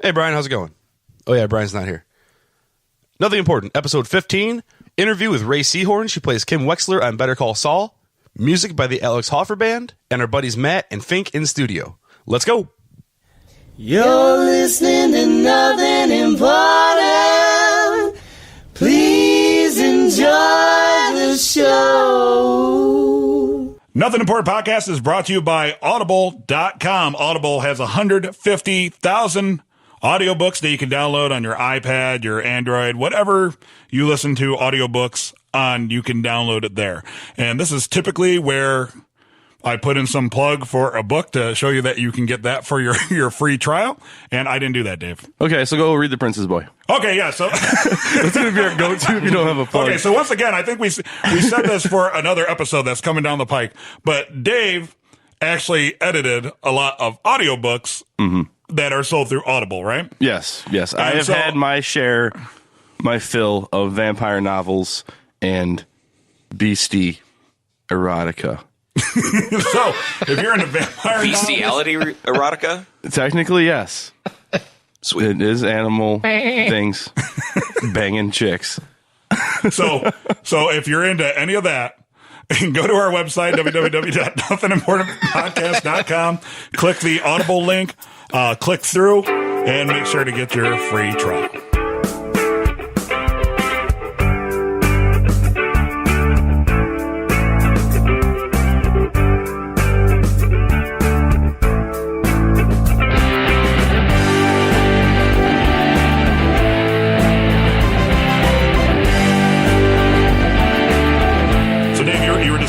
Hey, Brian, how's it going? Oh, yeah, Brian's not here. Nothing important. Episode 15, interview with Rhea Seehorn. She plays Kim Wexler on Better Call Saul. Music by the Alex Hoffer Band. And our buddies Matt and Fink in studio. Let's go. You're listening to Nothing Important. Please enjoy the show. Nothing Important Podcast is brought to you by Audible.com. Audible has 150,000 audiobooks that you can download on your iPad, your Android, whatever you listen to audiobooks on, you can download it there. And this is typically where I put in some plug for a book to show you that you can get that for your free trial. And I didn't do that, Dave. Okay, so go read The Prince's Boy. Okay, yeah. So that's going to be our go-to if you don't have a plug. Okay, so once again, I think we said this for another episode that's coming down the pike. But Dave actually edited a lot of audiobooks that are sold through Audible, right? Yes. I have had my fill of vampire novels and beastie erotica. So, if you're into vampire bestiality erotica? Technically, yes. Sweet. It is animal things banging chicks. So if you're into any of that, go to our website, www.nothingimportantpodcast.com, click the Audible link, click through, and make sure to get your free trial.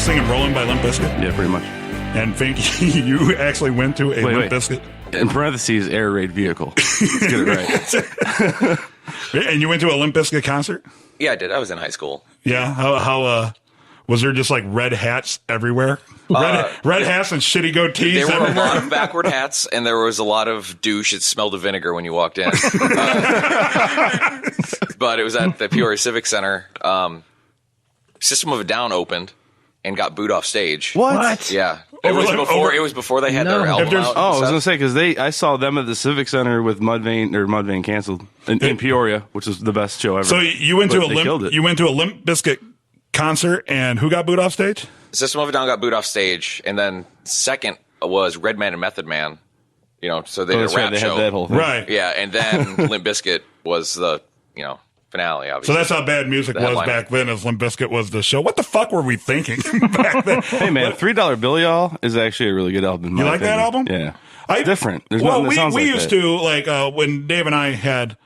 Singing Rolling by Limp Bizkit? Yeah, pretty much. And Fink, you actually went to a Limp Bizkit? In parentheses, air raid vehicle. Let's get it right. And you went to a Limp Bizkit concert? Yeah, I did. I was in high school. Yeah? How was there just like red hats everywhere? Red hats and shitty goatees There were everywhere? a lot of backward hats, and there was a lot of douche. It smelled of vinegar when you walked in. But it was at the Peoria Civic Center. System of a Down opened and got booed off stage. What? Yeah. It was before they had their album out. Oh, I was going to say, because I saw them at the Civic Center with Mudvayne canceled in Peoria, which was the best show ever. So you went to a Limp Bizkit concert, and who got booed off stage? System of a Down got booed off stage, and then second was Redman and Method Man. So they did a rap show. Had that whole thing. Right. Yeah, and then Limp Bizkit was the, finale, obviously. So that's how bad music was back then, as Limp Bizkit was the show. What the fuck were we thinking back then? Hey, man, $3 Bill Y'all is actually a really good album. You like that album? Yeah. It's different. There's nothing that sounds we like used that. to, when Dave and I had,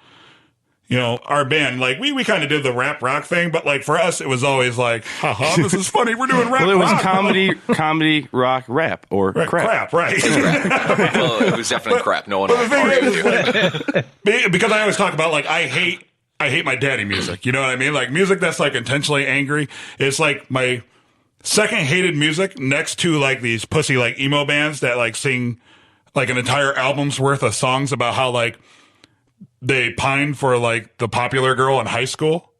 our band, we kind of did the rap rock thing, but for us, it was always haha, this is funny, we're doing rap rock. Well, it was comedy, rock, rap, or crap. Crap, right. Well, it was definitely crap. No one will argue with you. Because I always talk about, I hate my daddy music. You know what I mean? Music that's intentionally angry. It's my second hated music next to these pussy emo bands that sing an entire album's worth of songs about how they pined for the popular girl in high school.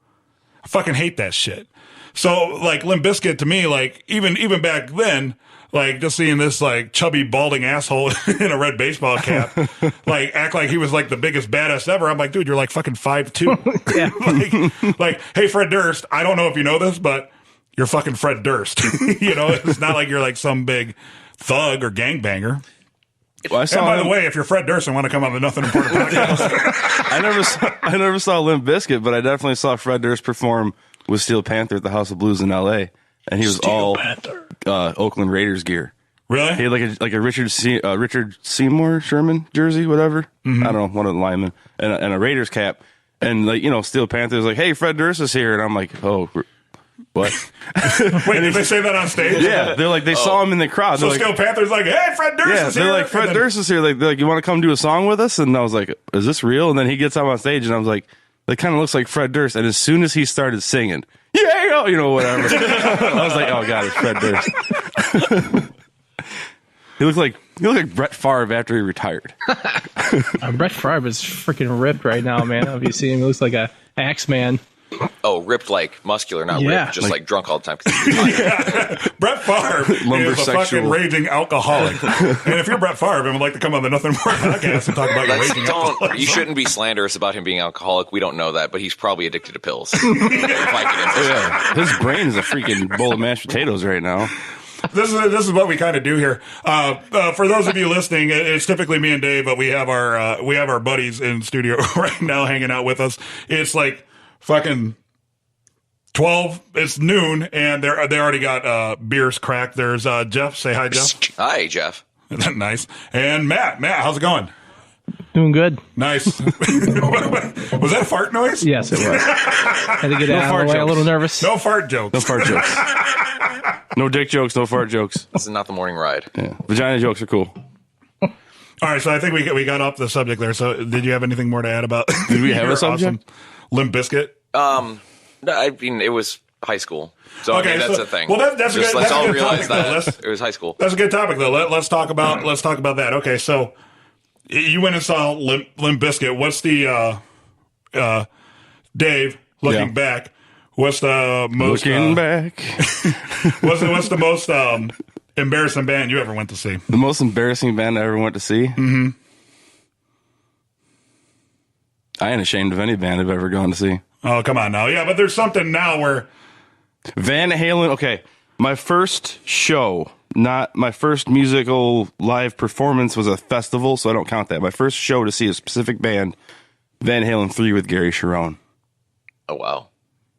I fucking hate that shit. So Limp Bizkit to me, even back then, just seeing this chubby balding asshole in a red baseball cap, act like he was the biggest badass ever. I'm like, dude, you're fucking 5'2". Yeah. Hey, Fred Durst, I don't know if you know this, but you're fucking Fred Durst. It's not like you're some big thug or gangbanger. Well, and by the way, if you're Fred Durst and want to come on the Nothing Important podcast, I never saw Limp Bizkit, but I definitely saw Fred Durst perform with Steel Panther at the House of Blues in L.A. And he was Oakland Raiders gear. Really? He had a Richard Seymour Sherman jersey, whatever. I don't know, one of the linemen, and a Raiders cap. And Steel Panther was like, "Hey, Fred Durst is here," and I'm like, "Oh, what?" Wait, did they say that on stage? Yeah, they're they saw him in the crowd. So Steel Panther's like, "Hey, Fred Durst is here." They're like, "Fred Durst is here." They're like, "You want to come do a song with us?" And I was like, "Is this real?" And then he gets up on stage, and I was like, "That kind of looks like Fred Durst." And as soon as he started singing, "Yeah," whatever, I was like, "Oh God, it's Fred Durst." He looked like Brett Favre after he retired. Brett Favre is freaking ripped right now, man. If you see him, he looks like a Axeman. Oh, ripped like muscular, not Yeah. ripped, just like drunk all the time. Brett Favre is a fucking raging alcoholic. And if you're Brett Favre and would like to come on the Nothing More podcast and talk about your raging alcoholic, You shouldn't be slanderous about him being alcoholic. We don't know that, but he's probably addicted to pills. His brain is a freaking bowl of mashed potatoes right now. This is what we kind of do here. For those of you listening, it's typically me and Dave, but we have our buddies in studio right now hanging out with us. It's like fucking 12. It's noon, and they already got beers cracked. There's Jeff. Say hi, Jeff. Hi, Jeff. Nice. And Matt. Matt, how's it going? Doing good. Nice. Was that a fart noise? Yes, it was. Had to get out of the way. A little nervous. No fart jokes. No fart jokes. No dick jokes, no fart jokes. This is not the morning ride. Yeah. Vagina jokes are cool. All right, so I think we got off the subject there. So did you have anything more to add about? Did we have a subject? Awesome Limp Bizkit? No, I mean, it was high school. So Okay, I mean, that's so- the thing. well, that's a good- let's that's a all good realize topic, though. that it was high school. That's a good topic, though. Let's talk about that. Okay, so you went and saw Limp Bizkit. What's the Dave looking Yeah. back? What's the most Looking back. what's the most embarrassing band you ever went to see? The most embarrassing band I ever went to see? Mm-hmm. I ain't ashamed of any band I've ever gone to see. Oh, come on now. Yeah, but there's something now where Van Halen, okay. My first show, not my first musical live performance, was a festival, so I don't count that. My first show to see a specific band, Van Halen 3 with Gary Cherone. Oh, wow.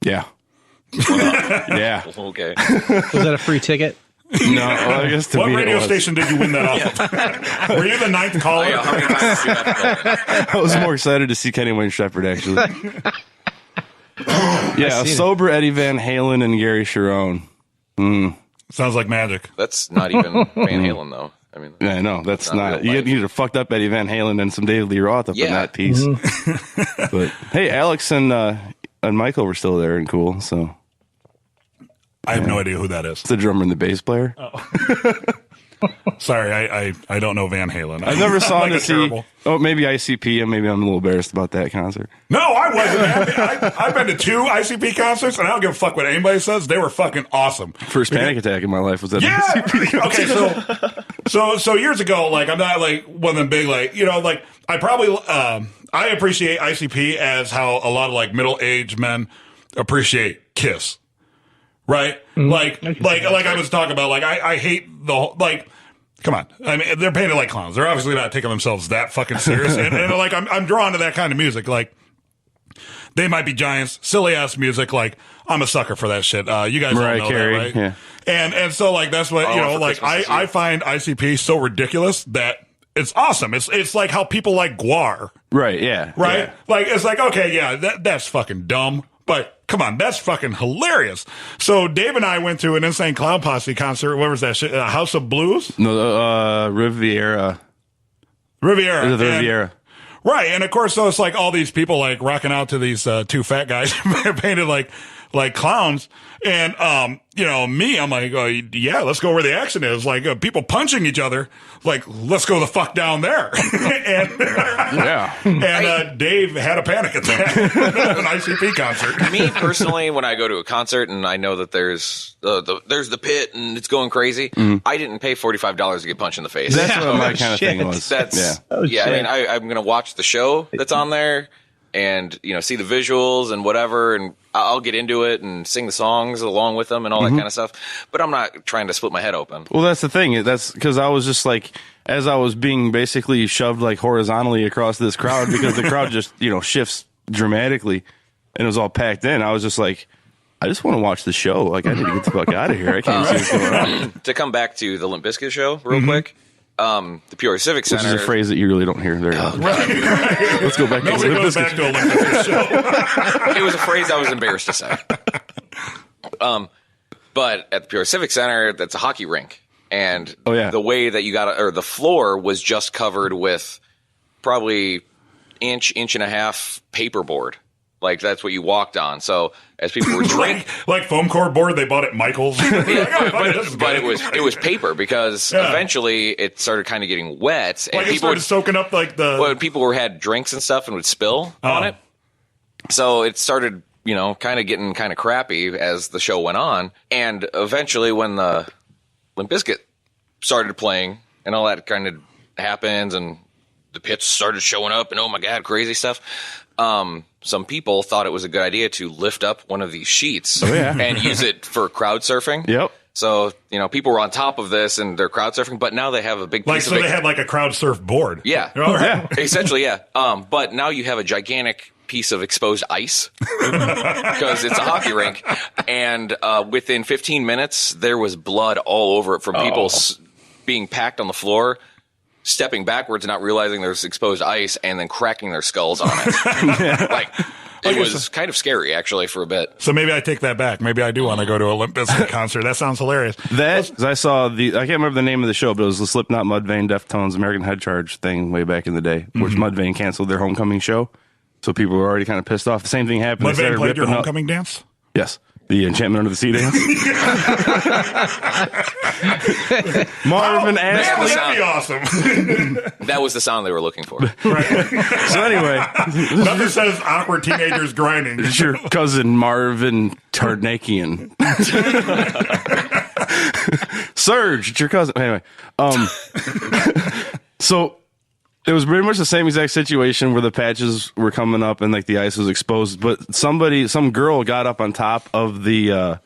Yeah. Yeah. Okay. Was that a free ticket? No, well, I guess to what me it radio was. station did you win that off of? Were you the ninth caller? Yeah, how many times did you have to go? I was more excited to see Kenny Wayne Shepherd, actually. Yeah, a seen it. sober Eddie Van Halen and Gary Cherone. Sounds like magic. That's not even Van Halen, though. I mean, Yeah, no, that's Not not. real You life. needed a fucked up Eddie Van Halen and some David Lee Roth up in Yeah. that piece. But hey, Alex and Michael were still there and cool. So I have no idea who that is. it's the drummer and the bass player. Sorry, I don't know Van Halen. I never saw him Like to a see. terrible- Oh, maybe ICP, and maybe I'm a little embarrassed about that concert. No, I wasn't. Man. I've been to 2 ICP concerts, and I don't give a fuck what anybody says. They were fucking awesome. First panic attack in my life was at Yeah. ICP. Okay, so years ago, like I'm not like one of them big like like I probably I appreciate ICP as how a lot of like middle-aged men appreciate Kiss, right? Like I was talking about. Like I hate the whole, like. Come on. I mean, they're painted like clowns. They're obviously not taking themselves that fucking serious. and like, I'm drawn to that kind of music. Like, they might be giants, silly ass music. Like, I'm a sucker for that shit. You guys Mariah all know Carey, that, right? yeah. And so like, that's what, for like, Christmas this year. I find ICP so ridiculous that it's awesome. It's like how people like Guar, Right, yeah. right? Yeah. Like, it's like, okay, yeah, that's fucking dumb. But come on, that's fucking hilarious. So Dave and I went to an Insane Clown Posse concert. What was that shit? House of Blues? No, Riviera. Riviera. The And- Riviera. Right. And of course, so it's like all these people like rocking out to these 2 fat guys painted like clowns. And, me, I'm like, oh, yeah, let's go where the action is. Like people punching each other. Like, let's go the fuck down there. And Dave had a panic attack at an ICP concert. Me personally, when I go to a concert and I know that there's the pit and it's going crazy, I didn't pay $45 to get punched in the face. That's what my Oh, kind of shit. thing was. That's yeah. I shit. mean, I'm going to watch the show that's on there and see the visuals and whatever, and I'll get into it and sing the songs along with them and all that kind of stuff. But I'm not trying to split my head open. Well, that's the thing. That's because I was just like, as I was being basically shoved like horizontally across this crowd because the crowd just, shifts dramatically and it was all packed in. I was just like, I just want to watch the show. Like, I need to get the fuck out of here. I can't see what's going on. To come back to the Limp Bizkit show real quick, the Peoria Civic Which Center. is a phrase that you really don't hear very often. Let's go back to Nobody Limp goes Bizkit. back to a Limp Bizkit show. It was a phrase I was embarrassed to say. But at the Peoria Civic Center, that's a hockey rink. And Oh, yeah. the way that you got or the floor was just covered with probably inch and a half paperboard. Like that's what you walked on. So as people were drinking, like foam core board they bought at Michael's. but it was paper because eventually it started kind of getting wet and like it people started soaking up like the when people had drinks and stuff and would spill on it. So it started kind of getting kind of crappy as the show went on. And eventually when the Limp Bizkit started playing and all that kind of happens and the pits started showing up and oh my God, crazy stuff. Some people thought it was a good idea to lift up one of these sheets and use it for crowd surfing. Yep. So, people were on top of this and they're crowd surfing, but now they have a big piece of it. They had like a crowd surf board. Yeah. Yeah. Essentially, yeah. But now you have a gigantic piece of exposed ice because it's a hockey rink. And within 15 minutes, there was blood all over it from people being packed on the floor, stepping backwards, not realizing there's exposed ice, and then cracking their skulls on it. It was kind of scary, actually, for a bit. So maybe I take that back. Maybe I do want to go to a Limp Bizkit concert. That sounds hilarious. I saw I can't remember the name of the show, but it was the Slipknot, Mudvayne, Deftones, American Head Charge thing way back in the day, which Mudvayne canceled their homecoming show. So people were already kind of pissed off. The same thing happened. Mudvayne played your homecoming dance? Yes. The Enchantment Under the Sea dance. Marvin Ashley. That'd be awesome. That was the sound they were looking for. Right. So anyway. Nothing says awkward teenagers grinding. It's your cousin Marvin Tarnakian. Serge, it's your cousin. Anyway. So it was pretty much the same exact situation where the patches were coming up and like the ice was exposed, but some girl got up on top of the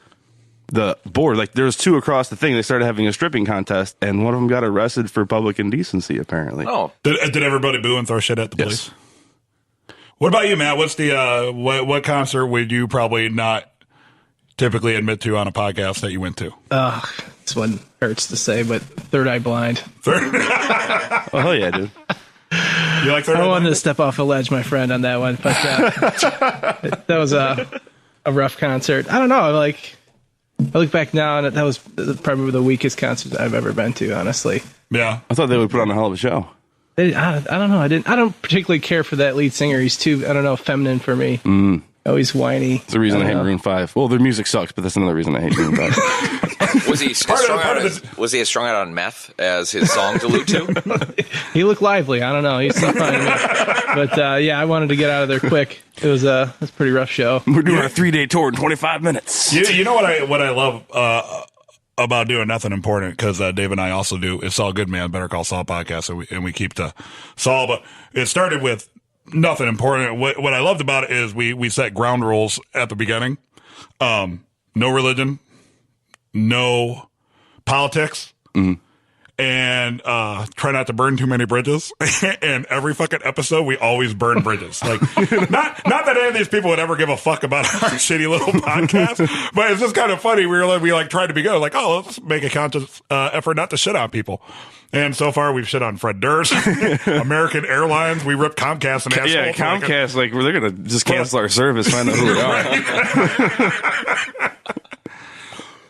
board. Like there was two across the thing. They started having a stripping contest, and one of them got arrested for public indecency. Apparently. Oh, did everybody boo and throw shit at the police? What about you, Matt? What's the what concert would you probably not typically admit to on a podcast that you went to? This one hurts to say, but Third Eye Blind. Oh hell yeah, dude. You like Third Eye I wanted Blind? to step off a ledge, my friend, on that one, but that was a rough concert. I don't know. I look back now, and that was probably the weakest concert I've ever been to, honestly. Yeah. I thought they would put on a hell of a show. I don't know. I don't particularly care for that lead singer. He's too, I don't know, feminine for me. Always whiny. It's the reason I hate Maroon 5. Well, their music sucks, but that's another reason I hate Maroon 5. Was he was he as strung out on meth as his songs allude to? He looked lively. I don't know. He's so funny to me. But yeah, I wanted to get out of there quick. It was a pretty rough show. We're doing a 3-day tour in 25 minutes. You know what I love about doing Nothing Important, because Dave and I also do It's All Good Man, Better Call Saul podcast, and we keep to Saul, but it started with Nothing Important. What I loved about it is we set ground rules at the beginning. No religion, no politics, and try not to burn too many bridges. And every fucking episode, we always burn bridges. Like, not that any of these people would ever give a fuck about our shitty little podcast, but it's just kind of funny. We tried to be good. Like, oh, let's make a conscious effort not to shit on people. And so far, we've shit on Fred Durst, American Airlines. We ripped Comcast and asshole. Yeah, Comcast, they're going to just cancel our service, find out who we are.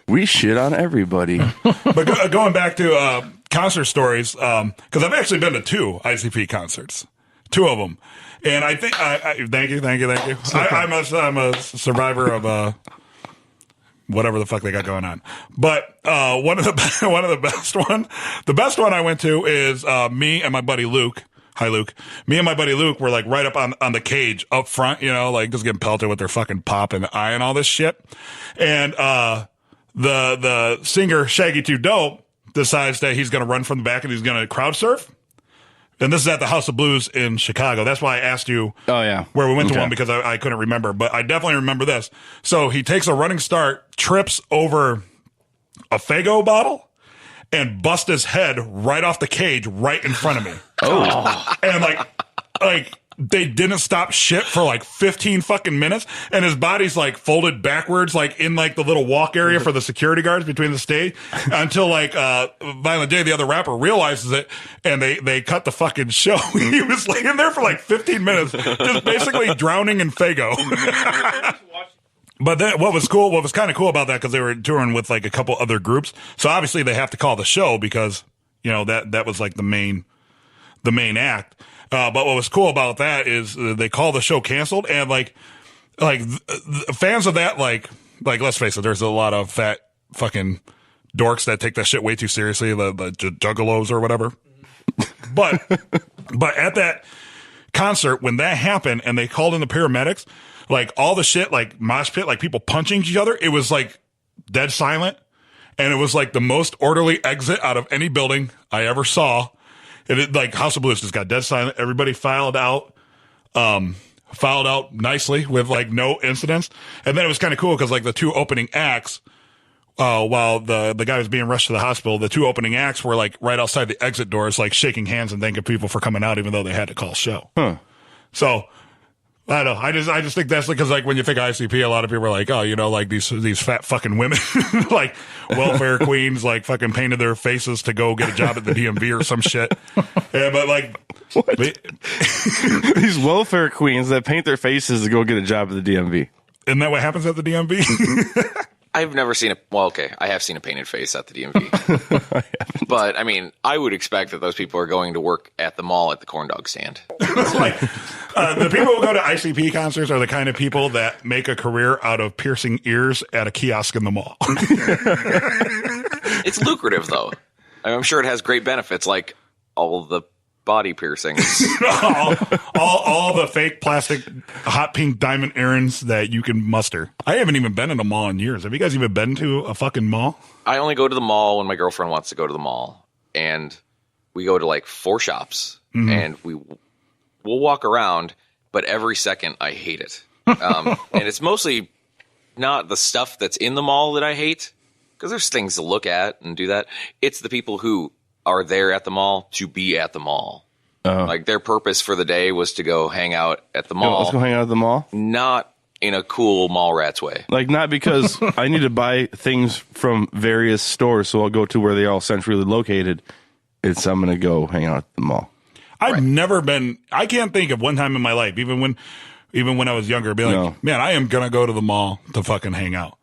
We shit on everybody. But going back to concert stories, because I've actually been to 2 ICP concerts, 2 of them. And I think, thank you. I'm a survivor of whatever the fuck they got going on. But one of the best one I went to is me and my buddy Luke. Hi, Luke. Me and my buddy Luke were like right up on the cage up front, just getting pelted with their fucking pop in the eye and all this shit. And the singer Shaggy 2 Dope decides that he's going to run from the back and he's going to crowd surf. And this is at the House of Blues in Chicago. That's why I asked you where we went to one, because I couldn't remember. But I definitely remember this. So he takes a running start, trips over a Faygo bottle, and busts his head right off the cage right in front of me. Oh. And like they didn't stop shit for like 15 fucking minutes. And his body's like folded backwards, like in like the little walk area for the security guards between the stage, until like Violent J, the other rapper, realizes it, and they cut the fucking show. He was laying there for like 15 minutes, just basically drowning in Faygo. But then what was kind of cool about that, because they were touring with like a couple other groups, so obviously they have to call the show because that was like the main act. But what was cool about that is they call the show canceled, and like fans of that, like let's face it, there's a lot of fat fucking dorks that take that shit way too seriously, the juggalos or whatever. But at that concert, when that happened and they called in the paramedics, like all the shit, like mosh pit, like people punching each other, it was like dead silent. And it was like the most orderly exit out of any building I ever saw. It like House of Blues just got dead silent. Everybody filed out nicely with like no incidents. And then it was kind of cool because like the two opening acts, while the guy was being rushed to the hospital, the two opening acts were like right outside the exit doors, like shaking hands and thanking people for coming out, even though they had to call show. So I don't know. I just think that's because like when you think ICP, a lot of people are like, oh, you know, like these fat fucking women, like welfare queens, like fucking painted their faces to go get a job at the DMV or some shit. Yeah, but like these welfare queens that paint their faces to go get a job at the DMV. Isn't that what happens at the DMV? I've never seen I have seen a painted face at the DMV. But, I mean, I would expect that those people are going to work at the mall at the corn dog stand. Like, the people who go to ICP concerts are the kind of people that make a career out of piercing ears at a kiosk in the mall. It's lucrative, though. I'm sure it has great benefits, like all the body piercings. all the fake plastic hot pink diamond earrings that you can muster. I haven't even been in a mall in years. Have you guys even been to a fucking mall? I only go to the mall when my girlfriend wants to go to the mall. And we go to like 4 shops. And we'll walk around, but every second I hate it. And it's mostly not the stuff that's in the mall that I hate, because there's things to look at and do that. It's the people who are there at the mall to be at the mall. Like their purpose for the day was to go hang out at the mall. Let's go hang out at the mall. Not in a cool mall rat's way. Like not because I need to buy things from various stores, so I'll go to where they're all centrally located. It's I'm going to go hang out at the mall. I've never been. I can't think of one time in my life, even when I was younger, be like, man, I am going to go to the mall to fucking hang out.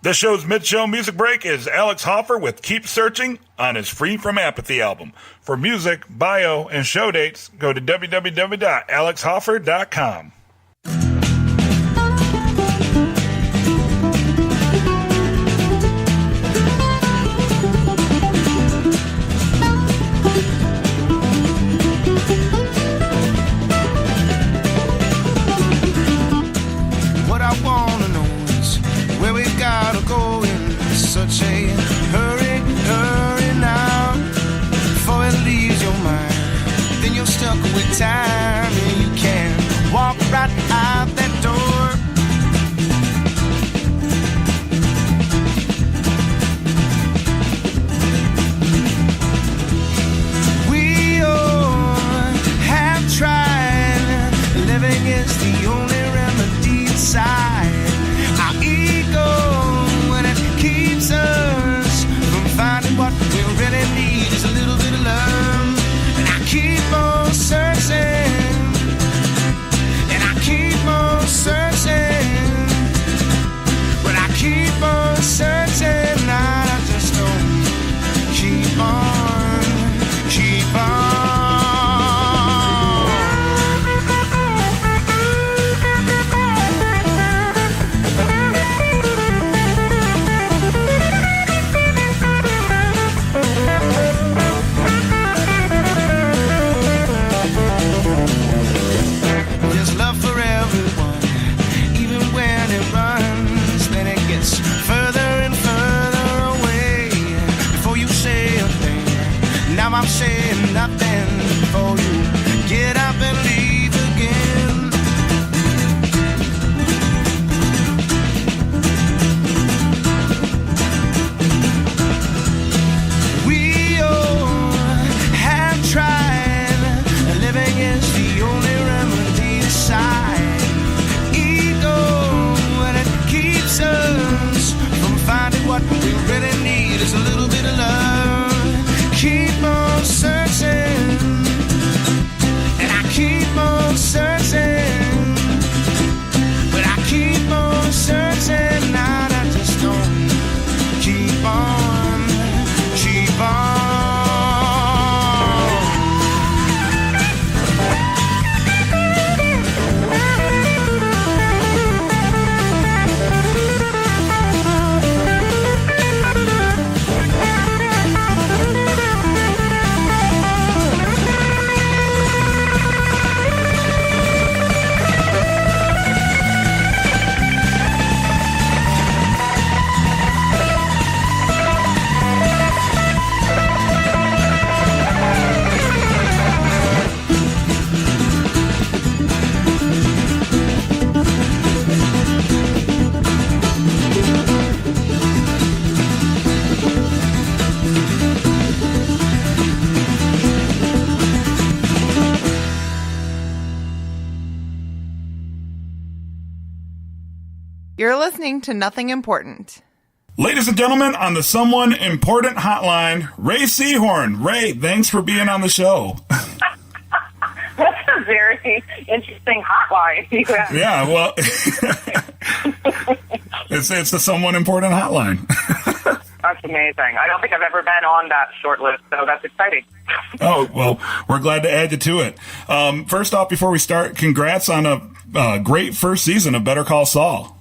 This show's mid-show music break is Alex Hoffer with Keep Searching on his Free From Apathy album. For music, bio, and show dates, go to www.alexhoffer.com. What I wanna know is where we gotta go in such a hurry, hurry now. Before it leaves your mind, then you're stuck with time and you can't walk right out that door. We all have tried, living is the only remedy inside our ego, and it keeps us from finding what we really need is a little bit of love. And I keep on searching, and I keep on searching, but I keep on searching, I just don't keep on, keep on. You're listening to Nothing Important. Ladies and gentlemen, on the Someone Important hotline, Rhea Seehorn. Ray, thanks for being on the show. That's a very interesting hotline. Yeah, well, it's the Someone Important hotline. That's amazing. I don't think I've ever been on that short list, so that's exciting. Oh, well, we're glad to add you to it. First off, before we start, congrats on a great first season of Better Call Saul.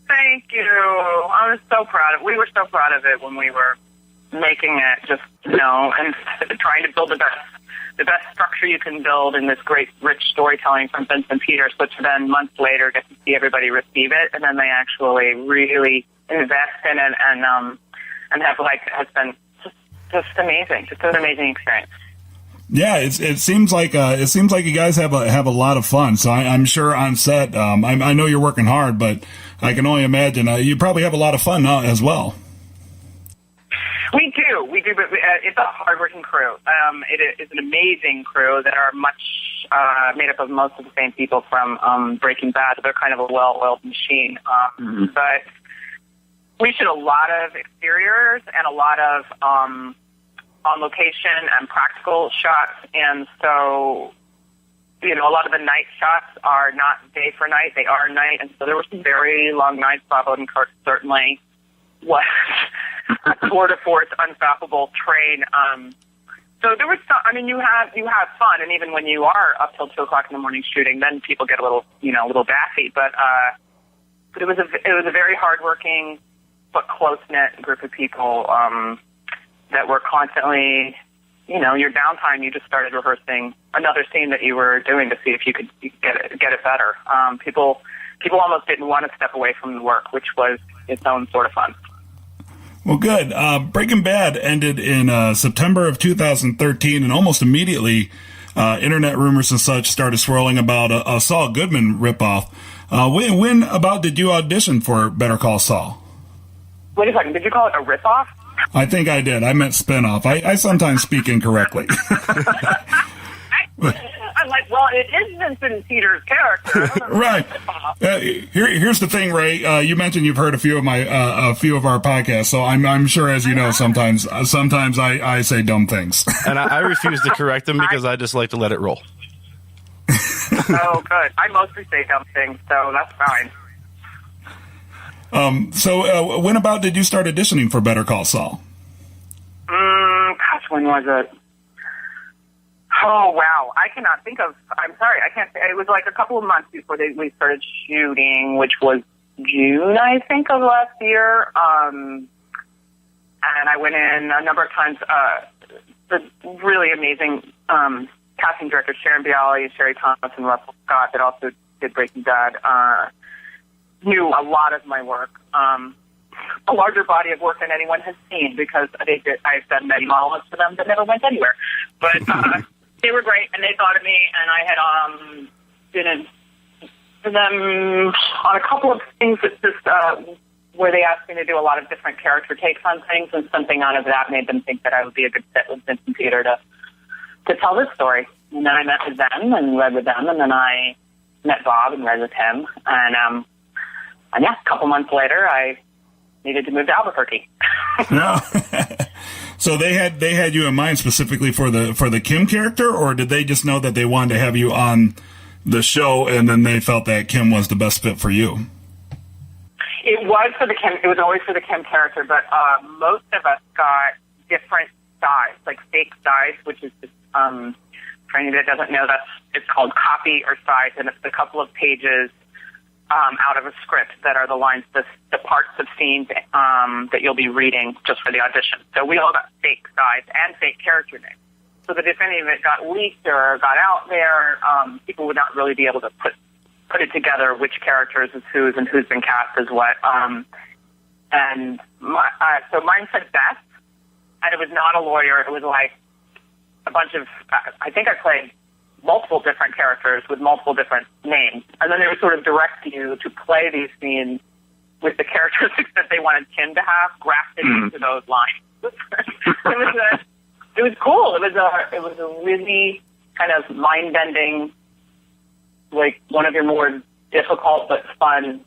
Thank you. I was so proud of it. We were so proud of it when we were making it, just, and trying to build the best structure you can build in this great, rich storytelling from Vincent Peters, but to then months later get to see everybody receive it, and then they actually really invest in it and have has been just amazing, just an amazing experience. Yeah, it seems like you guys have a lot of fun. So I'm sure on set, I know you're working hard, but I can only imagine you probably have a lot of fun as well. We do, but it's a hardworking crew. It is an amazing crew that are much made up of most of the same people from Breaking Bad. They're kind of a well-oiled machine. But we shoot a lot of exteriors and a lot of on location and practical shots, and so a lot of the night shots are not day for night; they are night, and so there were some very long nights. Bravo and Kirk certainly was a tour de force, unstoppable train. So there was some. I mean, you have fun, and even when you are up till 2:00 in the morning shooting, then people get a little batty. But it was a very hardworking but close-knit group of people that were constantly, your downtime, you just started rehearsing another scene that you were doing to see if you could get it better. People almost didn't want to step away from the work, which was its own sort of fun. Well, good. Breaking Bad ended in September of 2013, and almost immediately, internet rumors and such started swirling about a Saul Goodman ripoff. When about did you audition for Better Call Saul? Wait a second. Did you call it a ripoff? I think I did. I meant spinoff. I sometimes speak incorrectly. I'm like, well, it is Vincent Peters' character. Right. Here's the thing, Ray. You mentioned you've heard a few of our podcasts, so I'm sure, as you know, sometimes I say dumb things. And I refuse to correct them because I just like to let it roll. Oh, good. I mostly say dumb things, so that's fine. So when about did you start auditioning for Better Call Saul? Gosh, when was it? Oh, wow. I cannot think of... I'm sorry, I can't... It was like a couple of months before we started shooting, which was June, I think, of last year. And I went in a number of times. The really amazing casting director, Sharon Bialy, Sherry Thomas, and Russell Scott, that also did Breaking Bad, knew a lot of my work. A larger body of work than anyone has seen, because I've done many monologues for them that never went anywhere. But they were great, and they thought of me, and I had been in for them on a couple of things that just where they asked me to do a lot of different character takes on things, and something out of that made them think that I would be a good fit with Vincent Peter to tell this story. And then I met with them and read with them, and then I met Bob and read with him, and yeah, a couple months later, I needed to move to Albuquerque. No. So they had you in mind specifically for the Kim character, or did they just know that they wanted to have you on the show, and then they felt that Kim was the best fit for you? It was for the Kim. It was always for the Kim character, but most of us got different styes, like fake styes, which is just, for anybody that doesn't know, it's called copy or styes, and it's a couple of pages out of a script that are the lines, the parts of scenes that you'll be reading just for the audition. So we all got fake styes and fake character names, so that if any of it got leaked or got out there, people would not really be able to put it together which characters is whose and who's been cast as what. And so mine said Beth, and it was not a lawyer. It was like a bunch of, I think I played multiple different characters with multiple different names. And then they would sort of direct you to play these scenes with the characteristics that they wanted Kim to have grafted into those lines. It was cool. It was a really kind of mind-bending, like one of your more difficult but fun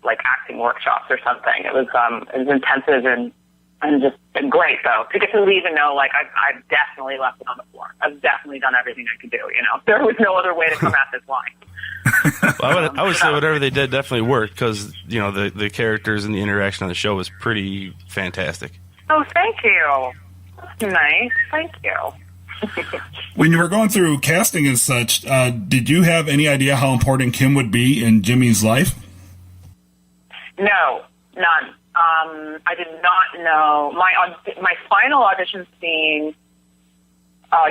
like acting workshops or something. It was intensive and just great though to get to leave and know like I've definitely left it on the floor. I've definitely done everything I could do. You know, there was no other way to come at this line. Well, I would say whatever they did definitely worked because you know the characters and the interaction on the show was pretty fantastic. Oh, thank you. That's nice. Thank you. When you were going through casting and such, did you have any idea how important Kim would be in Jimmy's life? No, none. I did not know. My final audition scene,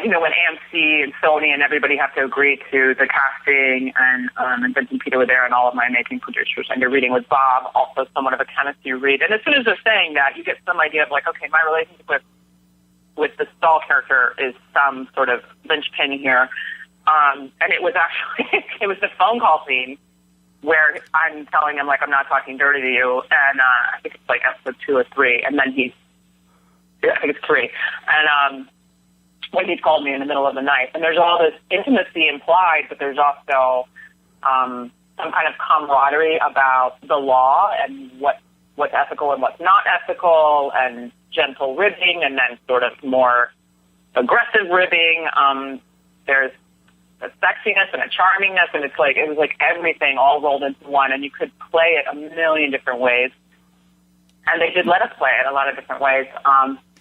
you know, when AMC and Sony and everybody have to agree to the casting, and Vince and Peter were there, and all of my making producers, and your reading with Bob, also somewhat of a chemistry read. And as soon as they're saying that, you get some idea of like, okay, my relationship with the Saul character is some sort of linchpin here. And it was actually, it was the phone call scene where I'm telling him, like, I'm not talking dirty to you. And I think it's like episode 2 or 3. And then I think it's 3. And when he called me in the middle of the night. And there's all this intimacy implied, but there's also some kind of camaraderie about the law and what's ethical and what's not ethical, and gentle ribbing, and then sort of more aggressive ribbing. There's a sexiness and a charmingness, and it was like everything all rolled into one, and you could play it a million different ways. And they did let us play it a lot of different ways,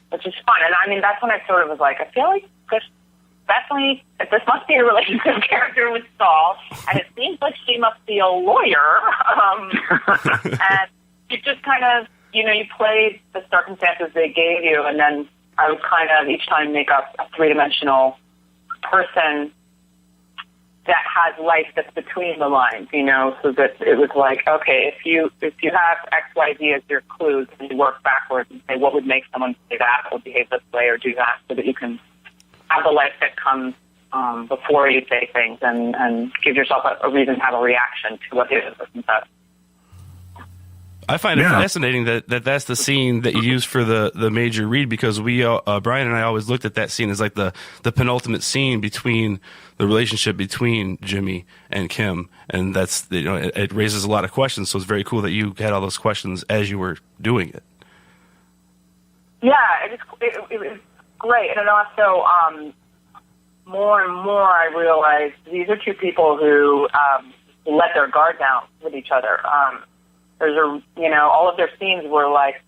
which is fun. And I mean, that's when I sort of was like, I feel like this must be a relationship character with Saul, and it seems like she must be a lawyer. And you just kind of, you know, you played the circumstances they gave you, and then I would kind of each time make up a three-dimensional person that has life that's between the lines, you know, so that it was like, okay, if you have X, Y, Z as your clues, and you work backwards and say, what would make someone say that, or behave this way, or do that, so that you can have the life that comes before you say things, and give yourself a reason to have a reaction to what the other person says. I find it fascinating that's the scene that you use for the major read, because we Brian and I always looked at that scene as like the penultimate scene between the relationship between Jimmy and Kim, and that's, you know, it raises a lot of questions. So it's very cool that you had all those questions as you were doing it. Yeah, it was great, and then also more and more I realized these are two people who let their guard down with each other. You know, all of their scenes were like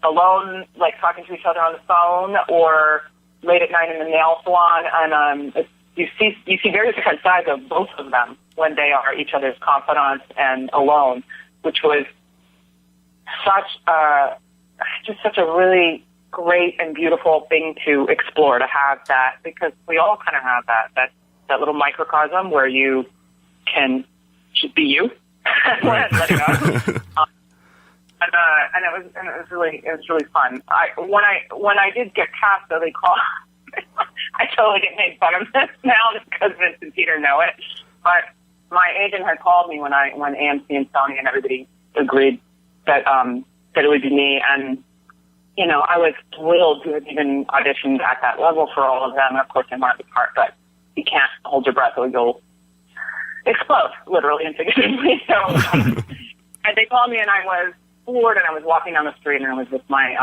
alone, like talking to each other on the phone, or late at night in the nail salon, and you see very different sides of both of them when they are each other's confidants and alone, which was such a really great and beautiful thing to explore, to have that, because we all kind of have that little microcosm where you can just be you. Let it go. And it was really fun. When I did get cast, though, they called. I totally get made fun of this now just because Vince and Peter know it. But my agent had called me when AMC and Sony and everybody agreed that it would be me, and you know, I was thrilled to have even auditioned at that level for all of them. And of course, I wanted the part, but you can't hold your breath or you'll explode, literally and figuratively. So, and they called me, and I was floored, and I was walking down the street, and I was with my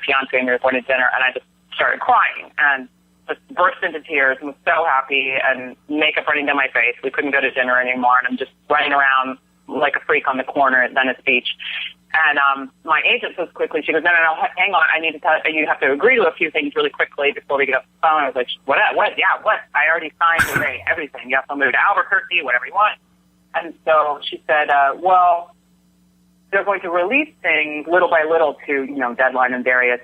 fiance, and we were going to dinner, and I just started crying and just burst into tears and was so happy, and makeup running down my face. We couldn't go to dinner anymore, and I'm just running around like a freak on the corner at Venice Beach. And my agent says quickly, she goes, no, hang on, I need to tell you, have to agree to a few things really quickly before we get off the phone. I was like, what? Yeah, what? I already signed away everything. You have to move to Albuquerque, whatever you want. And so she said, well, they're going to release things little by little to, you know, Deadline and various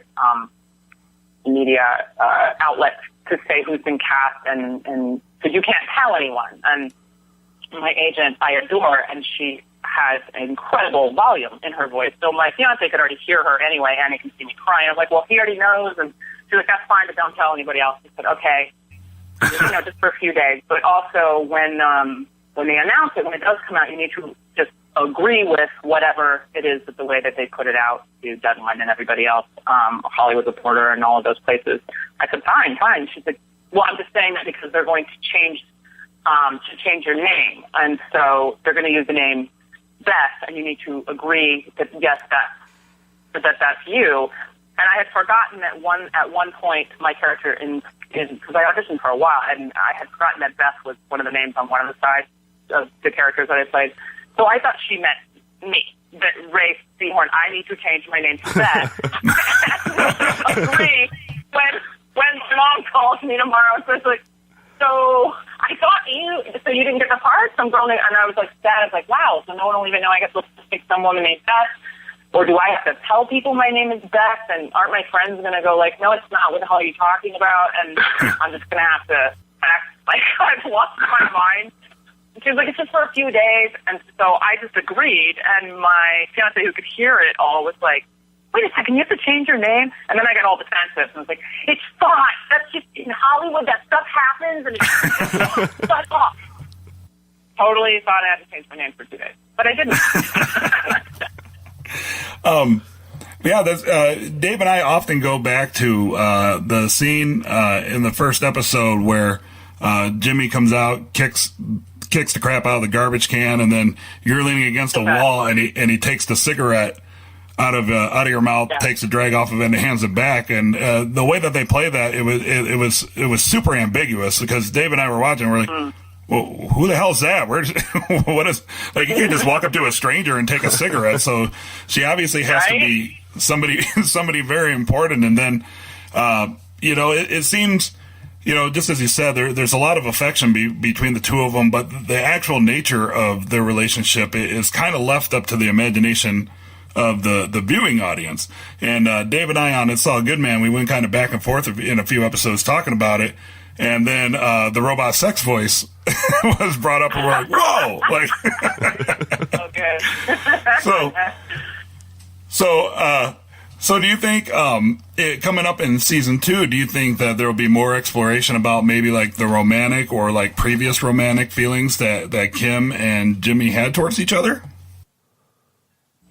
media outlets to say who's been cast, and so you can't tell anyone. And my agent, I adore, and she has an incredible volume in her voice. So my fiance could already hear her anyway, and he can see me crying. I was like, well, he already knows. And she was like, that's fine, but don't tell anybody else. I said, okay, you know, just for a few days. But also when they announce it, when it does come out, you need to just agree with whatever it is, with the way that they put it out to Deadline and everybody else, Hollywood Reporter and all of those places. I said, fine. She said, well, I'm just saying that because they're going to change your name. And so they're going to use the name Beth, and you need to agree that yes, that's you. And I had forgotten at one point my character because I auditioned for a while, and I had forgotten that Beth was one of the names on one of the sides of the characters that I played. So I thought she meant me, that Rhea Seehorn. I need to change my name to Beth. Agree when my mom calls me tomorrow. So it's like, so I thought you didn't get the part. Some girl, and I was like sad. I was like, wow. So no one will even know. I guess let's pick some woman named Beth. Or do I have to tell people my name is Beth? And aren't my friends going to go like, no, it's not. What the hell are you talking about? And I'm just going to have to act like I've lost my mind. She was like, it's just for a few days. And so I just agreed. And my fiance, who could hear it all, was like, wait a second, you have to change your name? And then I got all defensive. And I was like, it's fine. That's just in Hollywood. That stuff happens. And it's shut off. Totally thought I had to change my name for 2 days. But I didn't. Yeah, that's, Dave and I often go back to the scene in the first episode where Jimmy comes out, kicks the crap out of the garbage can, and then you're leaning against a wall, and he takes the cigarette out of your mouth, takes the drag off of it, and hands it back. And the way that they play that, it was super ambiguous, because Dave and I were watching, we're like, well, who the hell's that? What is, like, you can't just walk up to a stranger and take a cigarette. So she obviously has to be somebody very important. And then, it seems, just as you said, there's a lot of affection between the two of them, but the actual nature of their relationship is kind of left up to the imagination of the viewing audience. And Dave and I on It's All Good Man, we went kind of back and forth in a few episodes talking about it. And then the robot sex voice was brought up, and we're like, whoa! Like, okay. So do you think coming up in season 2, do you think that there will be more exploration about maybe like the romantic or like previous romantic feelings that Kim and Jimmy had towards each other?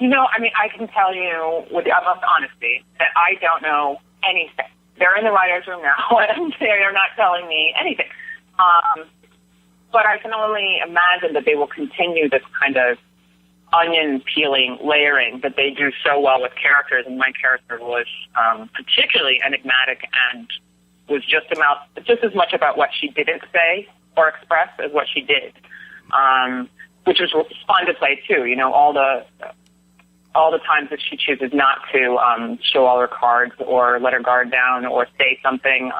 I can tell you with the utmost honesty that I don't know anything. They're in the writer's room now, and they're not telling me anything. But I can only imagine that they will continue this kind of onion peeling, layering that they do so well with characters. And my character was particularly enigmatic and was just as much about what she didn't say or express as what she did, which was fun to play too. All the times that she chooses not to show all her cards or let her guard down or say something.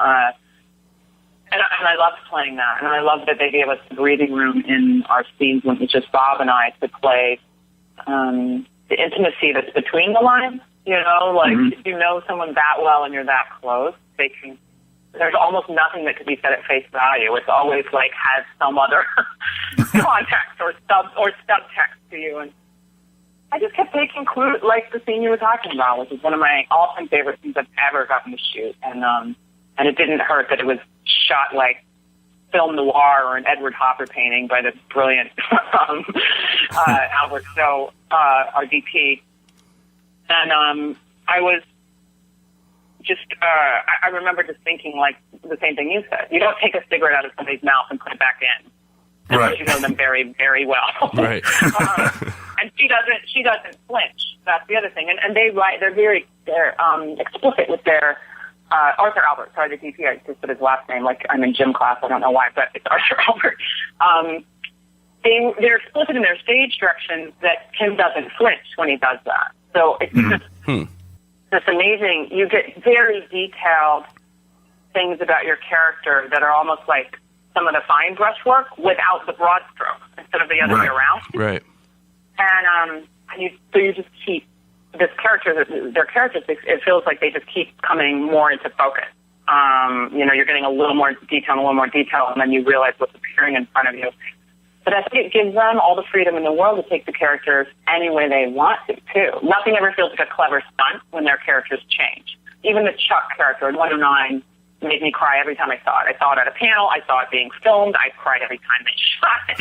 And I loved playing that. And I loved that they gave us the breathing room in our scenes when it was just Bob and I to play the intimacy that's between the lines. If you know someone that well and you're that close, there's almost nothing that could be said at face value. It's always like has some other context or subtext to you. And I just kept taking clues, like the scene you were talking about, which is one of my all-time favorite scenes I've ever gotten to shoot. And it didn't hurt that it was shot like film noir or an Edward Hopper painting by this brilliant Albert Stowe, our DP. And I was just, I remember just thinking like the same thing you said. You don't take a cigarette out of somebody's mouth and put it back in. Unless you know them very, very well. Right. And she doesn't flinch. That's the other thing. And they're very explicit with their Arthur Albert. Sorry, the DP. I just put his last name. Like I'm in gym class. I don't know why, but it's Arthur Albert. They're explicit in their stage directions that Kim doesn't flinch when he does that. So it's just this amazing. You get very detailed things about your character that are almost like some of the fine brush work without the broad stroke instead of the other way around. Right. And you just keep their characters. It feels like they just keep coming more into focus. You're getting a little more detail, and then you realize what's appearing in front of you. But I think it gives them all the freedom in the world to take the characters any way they want to, too. Nothing ever feels like a clever stunt when their characters change. Even the Chuck character in 109 made me cry every time I saw it. I saw it at a panel. I saw it being filmed. I cried every time they shot it.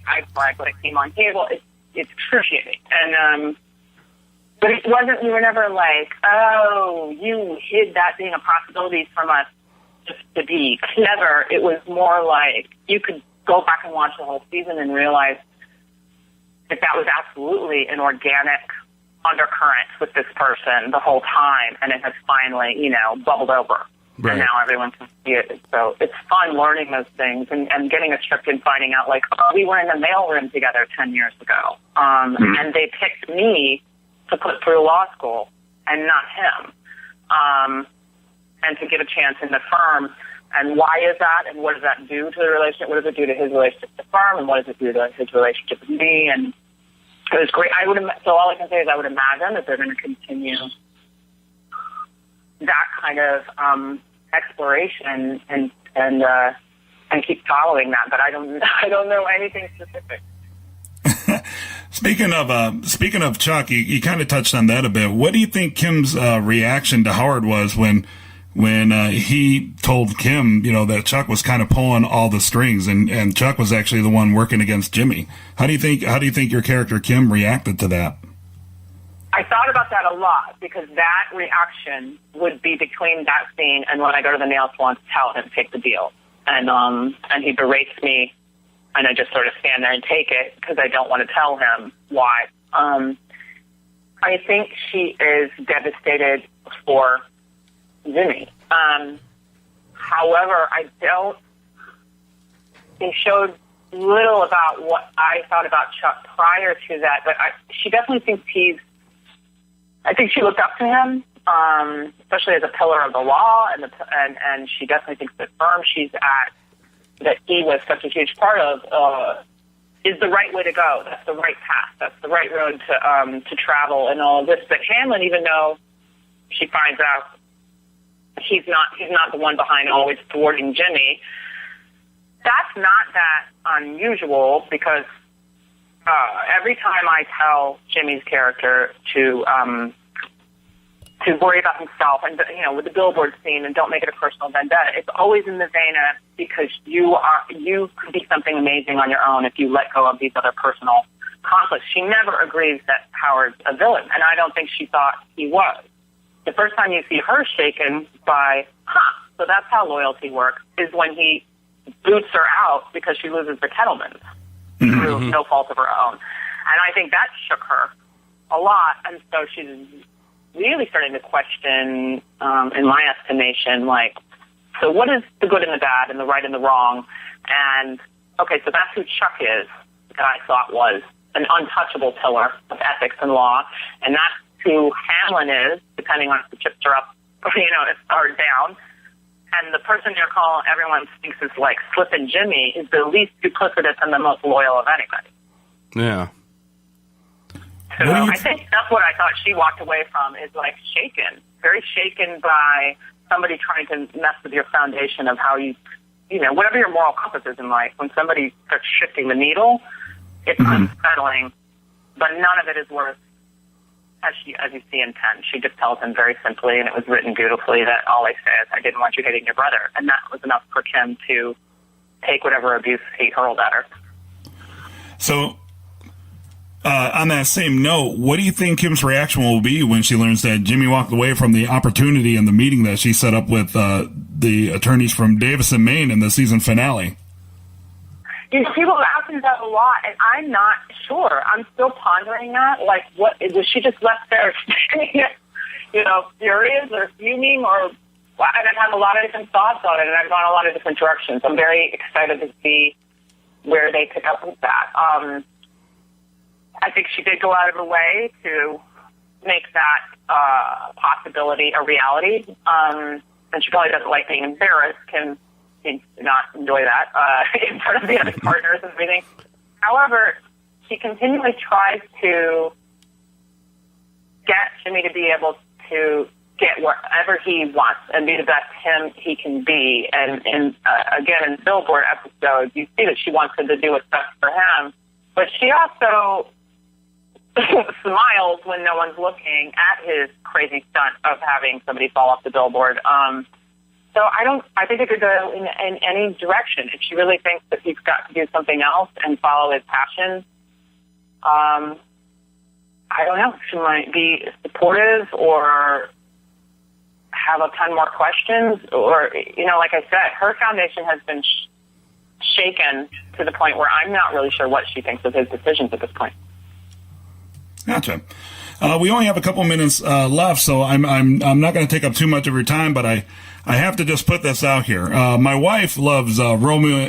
I cried when it came on cable. It's excruciating. And but it wasn't. We were never like, oh, you hid that being a possibility from us just to be clever. It was more like you could go back and watch the whole season and realize if that was absolutely an organic undercurrent with this person the whole time, and it has finally, bubbled over. Right. And now everyone can see it. So it's fun learning those things and getting a script and finding out, like, we were in the mailroom together 10 years ago. And they picked me to put through law school and not him. And to get a chance in the firm. And why is that? And what does that do to the relationship? What does it do to his relationship with the firm? And what does it do to his relationship with me? And it was great. So all I can say is I would imagine that they're going to continue that kind of exploration and keep following that. But I don't know anything specific. Speaking of Chuck, you kind of touched on that a bit. What do you think Kim's reaction to Howard was when he told Kim, that Chuck was kind of pulling all the strings, and Chuck was actually the one working against Jimmy? How do you think your character Kim reacted to that? I thought about that a lot, because that reaction would be between that scene and when I go to the nail salon to tell him to take the deal, and he berates me, and I just sort of stand there and take it because I don't want to tell him why. I think she is devastated for Jimmy. However, they showed little about what I thought about Chuck prior to that, but she definitely thinks I think she looked up to him, especially as a pillar of the law, and she definitely thinks the firm she's at, that he was such a huge part of, is the right way to go. That's the right path. That's the right road to travel and all of this. But Hanlon, even though she finds out he's not the one behind always thwarting Jimmy, that's not that unusual, because every time I tell Jimmy's character to worry about himself and, with the billboard scene, and don't make it a personal vendetta, it's always in the vein of, because you could be something amazing on your own if you let go of these other personal conflicts. She never agrees that Howard's a villain, and I don't think she thought he was. The first time you see her shaken by, so that's how loyalty works, is when he boots her out because she loses the Kettlemans through no fault of her own. And I think that shook her a lot, and so she's really starting to question, in my estimation, like, so what is the good and the bad and the right and the wrong? And, okay, so that's who Chuck is, that I thought was an untouchable pillar of ethics and law, and that's who Hanlon is, depending on if the chips are up, or down. And the person everyone thinks is like Slippin' Jimmy is the least duplicitous and the most loyal of anybody. Yeah. So I think that's what I thought she walked away from, is like shaken, very shaken by somebody trying to mess with your foundation of how you, whatever your moral compass is in life. When somebody starts shifting the needle, it's unsettling, but none of it is worth, as you see in 10. She just tells him very simply, and it was written beautifully, that all I say is, I didn't want you hitting your brother. And that was enough for Kim to take whatever abuse he hurled at her. So, on that same note, what do you think Kim's reaction will be when she learns that Jimmy walked away from the opportunity and the meeting that she set up with the attorneys from Davison, Maine in the season finale? People ask me that a lot, and I'm not sure. I'm still pondering that. Like, what was she just left there, furious or fuming, or? I've had a lot of different thoughts on it, and I've gone a lot of different directions. I'm very excited to see where they pick up with that. I think she did go out of her way to make that possibility a reality, and she probably doesn't like being embarrassed. Can not enjoy that in front of the other partners and everything. However, she continually tries to get Jimmy to be able to get wherever he wants and be the best him he can be. And again, in the Billboard episode, you see that she wants him to do what's best for him, but she also smiles when no one's looking at his crazy stunt of having somebody fall off the billboard. So I think it could go in any direction. If she really thinks that he's got to do something else and follow his passion, I don't know. She might be supportive or have a ton more questions, or, like I said, her foundation has been shaken to the point where I'm not really sure what she thinks of his decisions at this point. Gotcha. We only have a couple minutes left, so I'm not going to take up too much of your time, but I have to just put this out here. My wife loves Romeo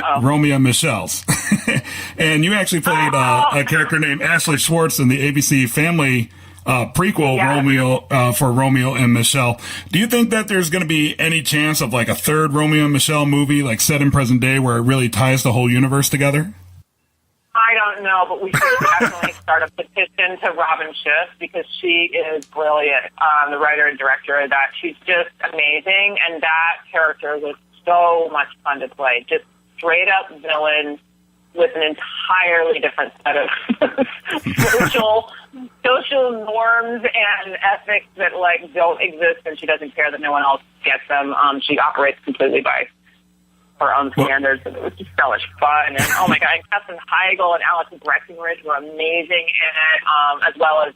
and Michelle's, and you actually played a character named Ashley Schwartz in the ABC Family prequel Romeo for Romeo and Michelle. Do you think that there's going to be any chance of like a third Romeo and Michelle movie, like set in present day, where it really ties the whole universe together? I don't know, but we should definitely start a petition to Robin Schiff because she is brilliant, the writer and director of that. She's just amazing, and that character was so much fun to play. Just straight up villain with an entirely different set of social norms and ethics that like don't exist, and she doesn't care that no one else gets them. She operates completely by her own standards, and it was just so much fun. And oh my God, Katherine Heigl and Alex Breckenridge were amazing in it, as well as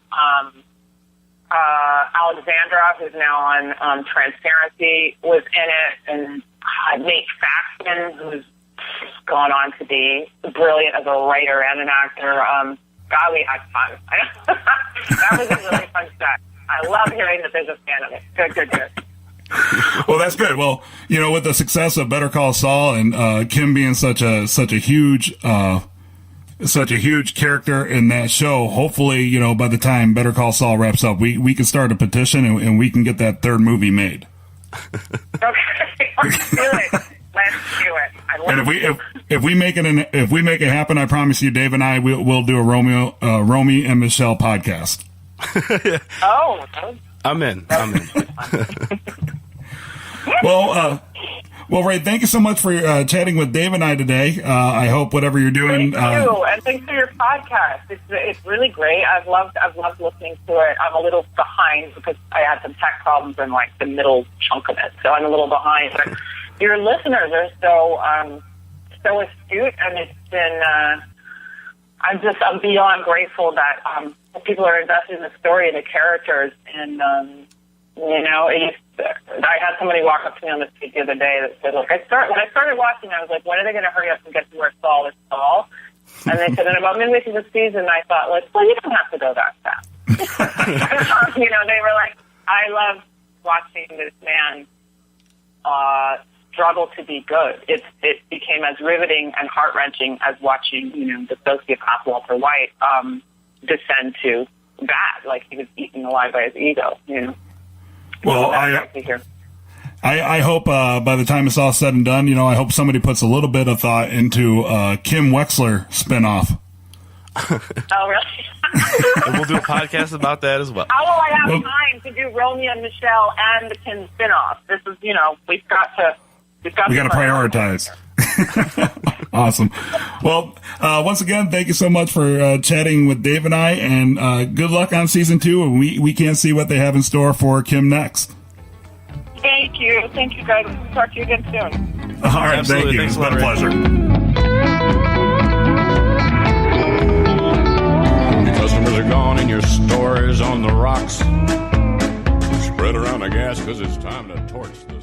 Alexandra, who's now on Transparency, was in it, and Nate Faxon, who's gone on to be brilliant as a writer and an actor. God, we had fun. That was a really fun set. I love hearing that there's a fan of it. Good. Well, that's good. Well, with the success of Better Call Saul and Kim being such a huge character in that show, hopefully, by the time Better Call Saul wraps up, we can start a petition and we can get that third movie made. Okay, let's do it. And if we make it happen, I promise you, Dave and I we'll do a Romeo and Michelle podcast. Oh, I'm in. Well, Ray, thank you so much for chatting with Dave and I today. I hope whatever you're doing. Thank you, and thanks for your podcast. It's really great. I've loved listening to it. I'm a little behind because I had some tech problems in like the middle chunk of it, so I'm a little behind. But your listeners are so astute, and it's been. I'm beyond grateful that people are invested in the story and the characters, and I had somebody walk up to me on the street the other day that said, "Look, when I started watching, I was like, when are they going to hurry up and get to where Saul is Saul?" And they said, and about midway through the season, I thought, well, you don't have to go that fast. They were like, I love watching this man struggle to be good. It became as riveting and heart-wrenching as watching, the sociopath Walter White descend to bad, like he was eaten alive by his ego, Well, I hope by the time it's all said and done, I hope somebody puts a little bit of thought into Kim Wexler spinoff. Oh, really? And we'll do a podcast about that as well. How will I have time to do Romeo and Michelle and the Kim spinoff? This is, we've got to prioritize. Awesome. Well, once again, thank you so much for chatting with Dave and I, and good luck on season 2. And we can't see what they have in store for Kim next. Thank you, guys. Talk to you again soon. All right, absolutely. Thank you. Thanks It's been a pleasure. Your customers are gone and your store is on the rocks. Spread around the gas because it's time to torch the